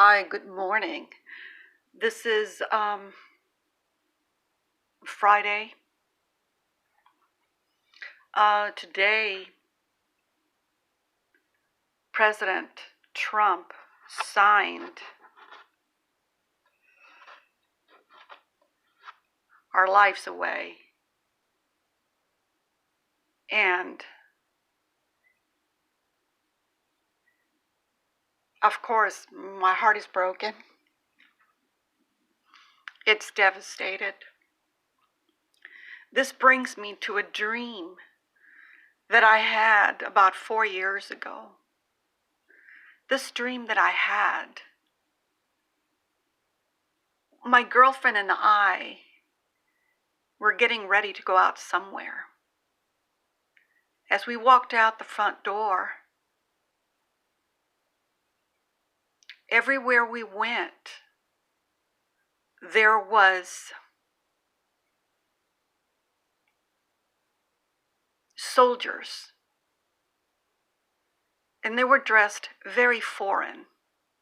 Hi, good morning. This is Friday. Today, President Trump signed our lives away. And of course, my heart is broken. It's devastated. This brings me to a dream that I had about 4 years ago. This dream that I had, my girlfriend and I were getting ready to go out somewhere. As we walked out the front door, everywhere we went, there was soldiers, and they were dressed very foreign,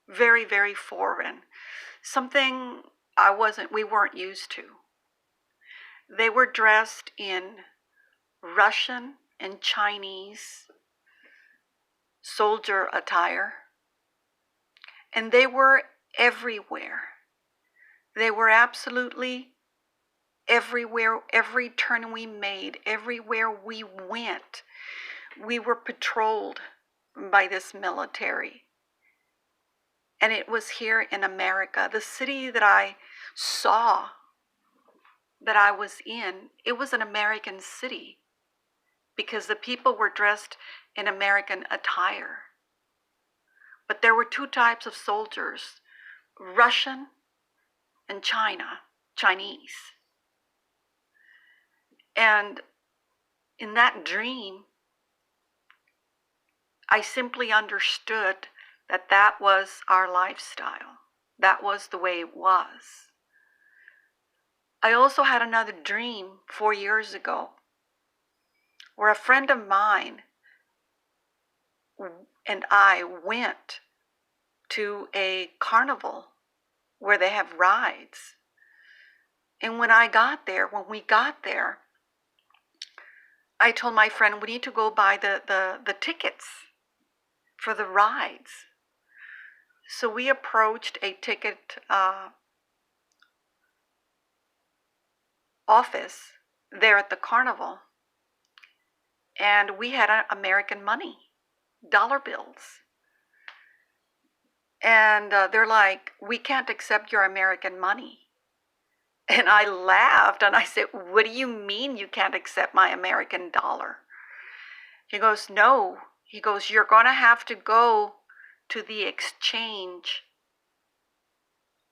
very, very foreign, something we weren't used to. They were dressed in Russian and Chinese soldier attire, and they were everywhere. They were absolutely everywhere. Every turn we made, everywhere we went, we were patrolled by this military. And it was here in America. The city that I saw, that I was in, it was an American city because the people were dressed in American attire. But there were two types of soldiers, Russian and Chinese. And in that dream, I simply understood that that was our lifestyle. That was the way it was. I also had another dream 4 years ago where a friend of mine and I went to a carnival where they have rides. And when we got there, I told my friend, we need to go buy the tickets for the rides. So we approached a ticket office there at the carnival, and we had American money, dollar bills. And they're like, we can't accept your American money. And I laughed and I said, what do you mean you can't accept my American dollar? He goes, no. He goes, you're going to have to go to the exchange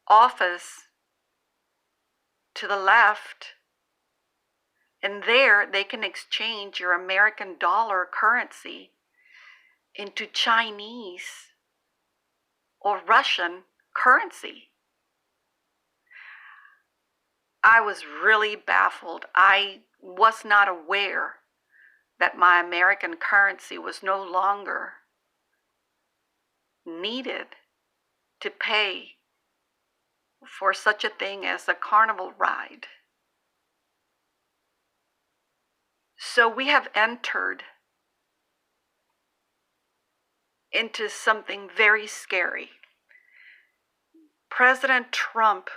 office to the left, and there they can exchange your American dollar currency into Chinese or Russian currency. I was really baffled. I was not aware that my American currency was no longer needed to pay for such a thing as a carnival ride. So we have entered into something very scary. President Trump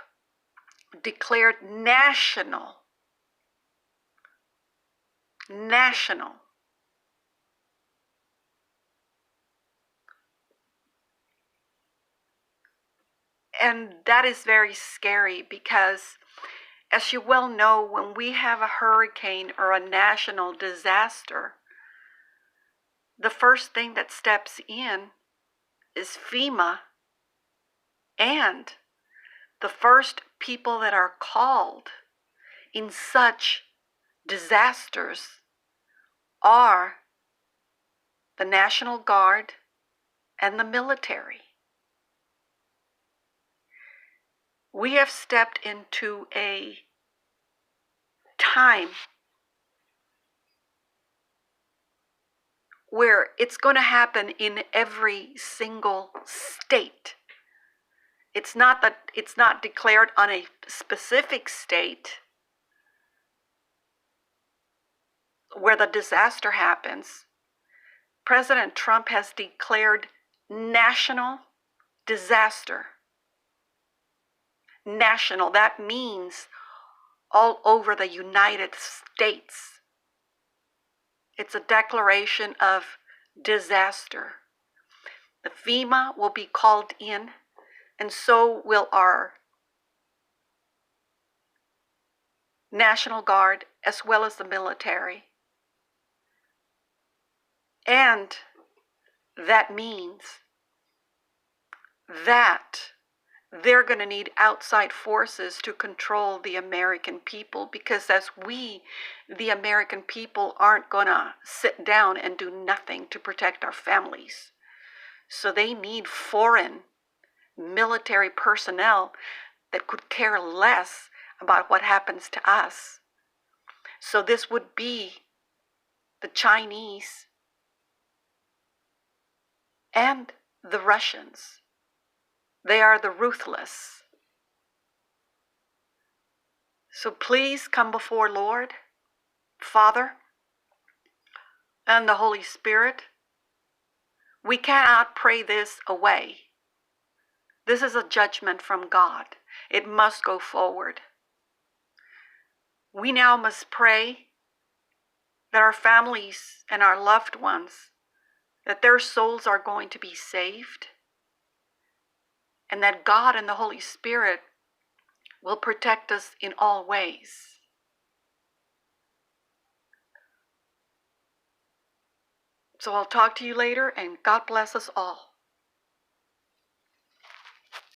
declared national and that is very scary because, as you well know, when we have a hurricane or a national disaster, the first thing that steps in is FEMA, and the first people that are called in such disasters are the National Guard and the military. We have stepped into a time where it's going to happen in every single state. It's not that it's not declared on a specific state where the disaster happens. President Trump has declared national disaster. National, that means all over the United States. It's a declaration of disaster. The FEMA will be called in, and so will our National Guard as well as the military. And that means that they're going to need outside forces to control the American people, because as we, the American people, aren't going to sit down and do nothing to protect our families. So they need foreign military personnel that could care less about what happens to us. So this would be the Chinese and the Russians. They are the ruthless. So please come before Lord, Father, and the Holy Spirit. We cannot pray this away. This is a judgment from God. It must go forward. We now must pray that our families and our loved ones, that their souls are going to be saved, and that God and the Holy Spirit will protect us in all ways. So I'll talk to you later, and God bless us all.